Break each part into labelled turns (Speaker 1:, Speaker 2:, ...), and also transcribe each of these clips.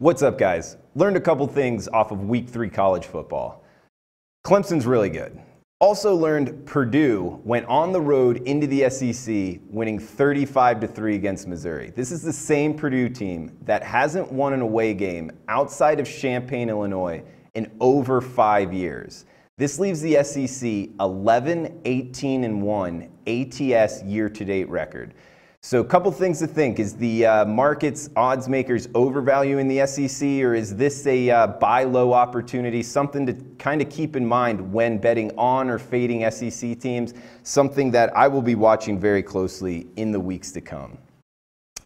Speaker 1: What's up, guys? Learned a couple things off of week 3 college football. Clemson's really good. Also learned Purdue went on the road into the SEC, winning 35-3 against Missouri. This is the same Purdue team that hasn't won an away game outside of Champaign, Illinois in over 5 years. This leaves the SEC 11-18-1 ATS year-to-date record. So a couple things to think. Is the market's odds makers overvaluing the SEC, or is this a buy low opportunity? Something to kind of keep in mind when betting on or fading SEC teams. Something that I will be watching very closely in the weeks to come.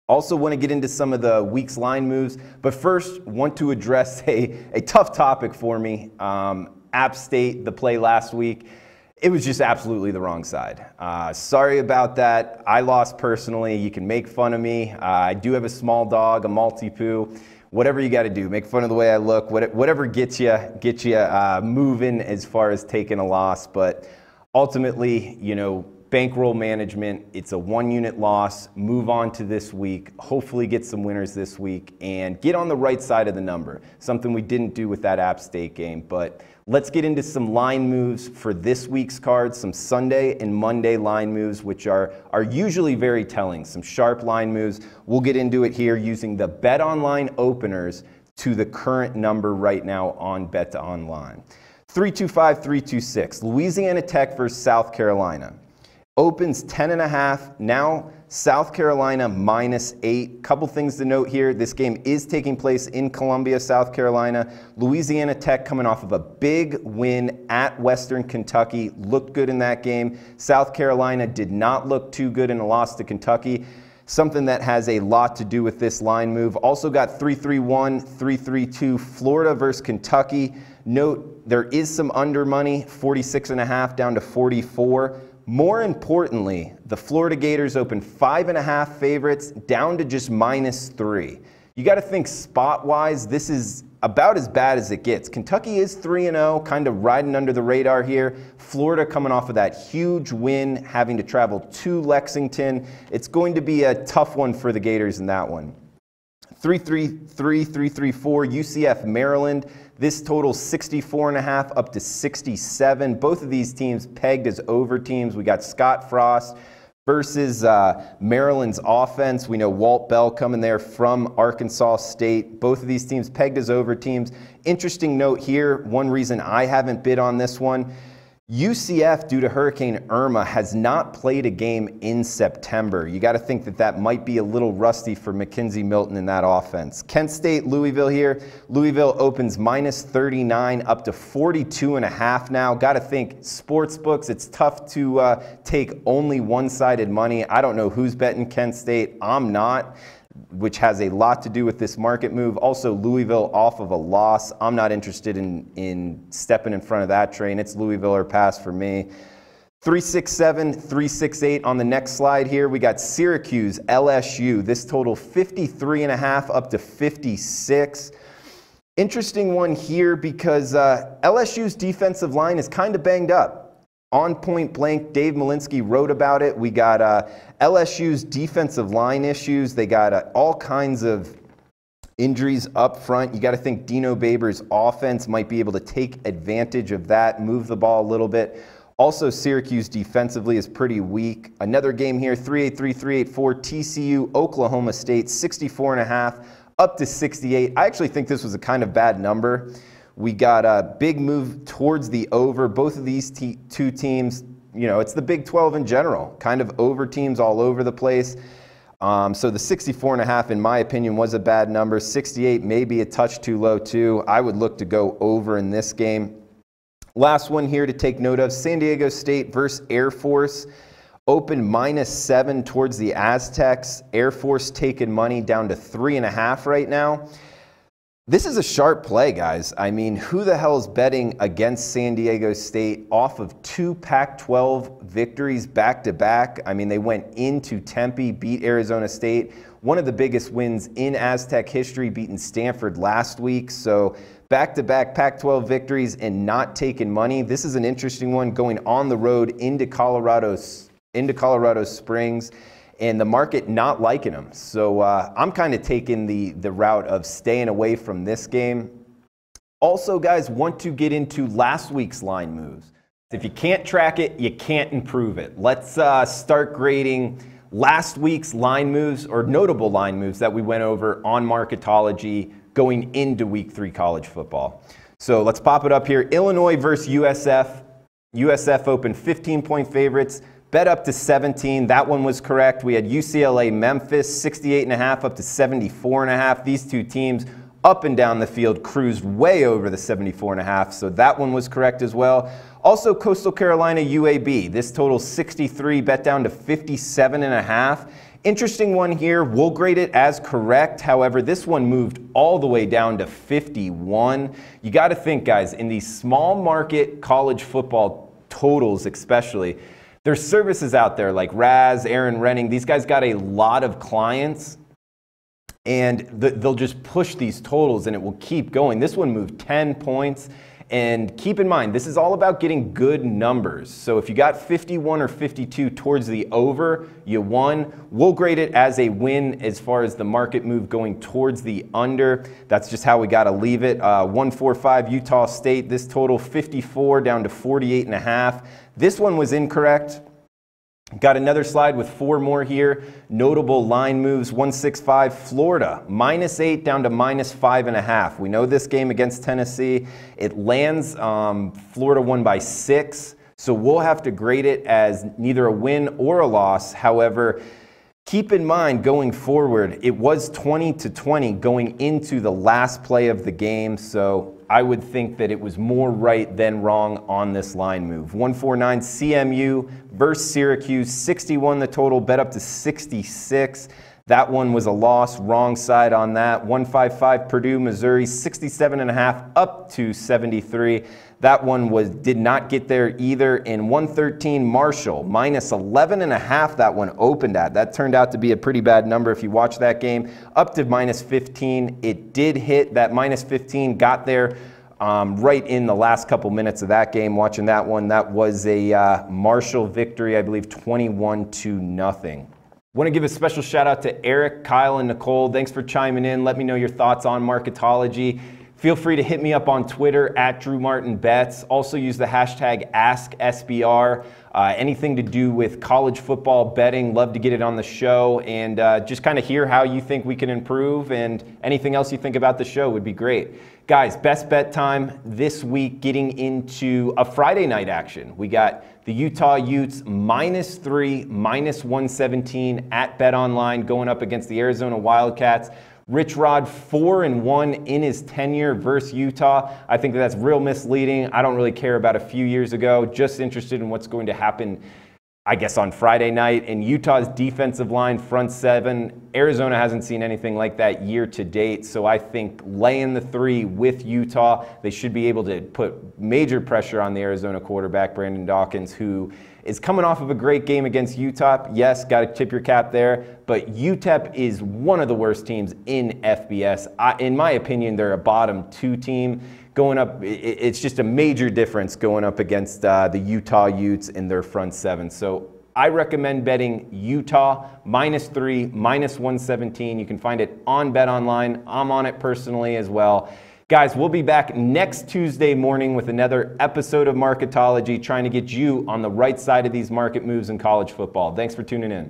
Speaker 1: Also want to get into some of the week's line moves, but first want to address a tough topic for me. App State, the play last week. It was just absolutely the wrong side. Sorry about that. I lost personally. You can make fun of me. I do have a small dog, a Maltipoo. Whatever you got to do, make fun of the way I look. Whatever gets you moving as far as taking a loss. But ultimately, you know, bankroll management. It's a 1-unit loss. Move on to this week. Hopefully, get some winners this week and get on the right side of the number. Something we didn't do with that App State game, but. Let's get into some line moves for this week's cards, some Sunday and Monday line moves, which are usually very telling, some sharp line moves. We'll get into it here using the Bet Online openers to the current number right now on Bet Online. 325-326, Louisiana Tech versus South Carolina. Opens 10.5, now South Carolina -8. Couple things to note here. This game is taking place in Columbia, South Carolina. Louisiana Tech coming off of a big win at Western Kentucky. Looked good in that game. South Carolina did not look too good in a loss to Kentucky. Something that has a lot to do with this line move. Also got 331, 332, Florida versus Kentucky. Note there is some under money, 46.5 down to 44. More importantly, the Florida Gators open 5.5 favorites down to just -3. You got to think spot-wise, this is about as bad as it gets. Kentucky is 3-0, kind of riding under the radar here. Florida coming off of that huge win, having to travel to Lexington. It's going to be a tough one for the Gators in that one. 333, 334, UCF Maryland. This totals 64.5 up to 67. Both of these teams pegged as over teams. We got Scott Frost versus Maryland's offense. We know Walt Bell coming there from Arkansas State. Both of these teams pegged as over teams. Interesting note here, one reason I haven't bid on this one. UCF, due to Hurricane Irma, has not played a game in September. You got to think that that might be a little rusty for McKenzie Milton in that offense. Kent State, Louisville here. Louisville opens -39 up to 42.5 now. Got to think sports books. It's tough to take only one-sided money. I don't know who's betting Kent State. I'm not, which has a lot to do with this market move. Also, Louisville off of a loss. I'm not interested in stepping in front of that train. It's Louisville or pass for me. 367, 368 on the next slide here. We got Syracuse, LSU. This total 53.5 up to 56. Interesting one here because LSU's defensive line is kind of banged up. On Point Blank, Dave Malinsky wrote about it. We got LSU's defensive line issues. They got all kinds of injuries up front. You got to think Dino Babers' offense might be able to take advantage of that, move the ball a little bit. Also, Syracuse defensively is pretty weak. Another game here, 383, 384, TCU, Oklahoma State, 64.5 up to 68. I actually think this was a kind of bad number. We got a big move towards the over. Both of these two teams, you know, it's the Big 12 in general, kind of over teams all over the place. So the 64.5, in my opinion, was a bad number. 68 may be a touch too low, too. I would look to go over in this game. Last one here to take note of, San Diego State versus Air Force. Open -7 towards the Aztecs. Air Force taking money down to 3.5 right now. This is a sharp play, guys. I mean, who the hell is betting against San Diego State off of 2 Pac-12 victories back-to-back? I mean, they went into Tempe, beat Arizona State. One of the biggest wins in Aztec history, beating Stanford last week. So back-to-back Pac-12 victories and not taking money. This is an interesting one, going on the road into Colorado Springs. and the market not liking them. So I'm kind of taking the route of staying away from this game. Also, guys, want to get into last week's line moves. If you can't track it, you can't improve it. Let's start grading last week's line moves, or notable line moves that we went over on Marketology going into week 3 college football. So let's pop it up here. Illinois versus USF. USF opened 15-point favorites. Bet up to 17. That one was correct. We had UCLA Memphis 68.5 up to 74.5. These two teams up and down the field cruised way over the 74.5. So that one was correct as well. Also Coastal Carolina UAB. This total 63, bet down to 57.5. Interesting one here. We'll grade it as correct. However, this one moved all the way down to 51. You got to think, guys, in these small market college football totals especially, there's services out there like Raz, Aaron Renning. These guys got a lot of clients, and they'll just push these totals and it will keep going. This one moved 10 points. And keep in mind, this is all about getting good numbers. So if you got 51 or 52 towards the over, you won. We'll grade it as a win as far as the market move going towards the under. That's just how we got to leave it. 145 Utah State. This total 54 down to 48.5. This one was incorrect. Got another slide with 4 more here. Notable line moves. 165 Florida, -8 down to -5.5. We know this game against Tennessee. It lands. Florida won by 6. So we'll have to grade it as neither a win or a loss. However, keep in mind going forward, it was 20-20 going into the last play of the game. So I would think that it was more right than wrong on this line move. 149 CMU versus Syracuse, 61 the total, bet up to 66. That one was a loss, wrong side on that. 155 Purdue, Missouri, 67.5 up to 73. That one did not get there either. And 113 Marshall, -11.5. That one opened at. That turned out to be a pretty bad number if you watch that game. Up to -15. It did hit. That -15 got there right in the last couple minutes of that game. Watching that one, that was a Marshall victory, I believe 21-0. Want to give a special shout out to Eric, Kyle, and Nicole. Thanks for chiming in. Let me know your thoughts on Marketology. Feel free to hit me up on Twitter at DrewMartinBets. Also use the hashtag AskSBR. Anything to do with college football betting, love to get it on the show, and just kind of hear how you think we can improve, and anything else you think about the show would be great. Guys, best bet time this week, getting into a Friday night action. We got the Utah Utes -3, -117 at BetOnline going up against the Arizona Wildcats. Rich Rod 4-1 in his tenure versus Utah. I think that's real misleading. I don't really care about a few years ago. Just interested in what's going to happen, I guess, on Friday night. And Utah's defensive line, front 7. Arizona hasn't seen anything like that year to date. So I think laying the 3 with Utah, they should be able to put major pressure on the Arizona quarterback, Brandon Dawkins, who is coming off of a great game against UTEP. Yes, got to tip your cap there, but UTEP is one of the worst teams in FBS. In my opinion, they're a bottom 2 team. Going up, it's just a major difference going up against the Utah Utes in their front 7. So I recommend betting Utah -3, -117. You can find it on BetOnline. I'm on it personally as well. Guys, we'll be back next Tuesday morning with another episode of Marketology, trying to get you on the right side of these market moves in college football. Thanks for tuning in.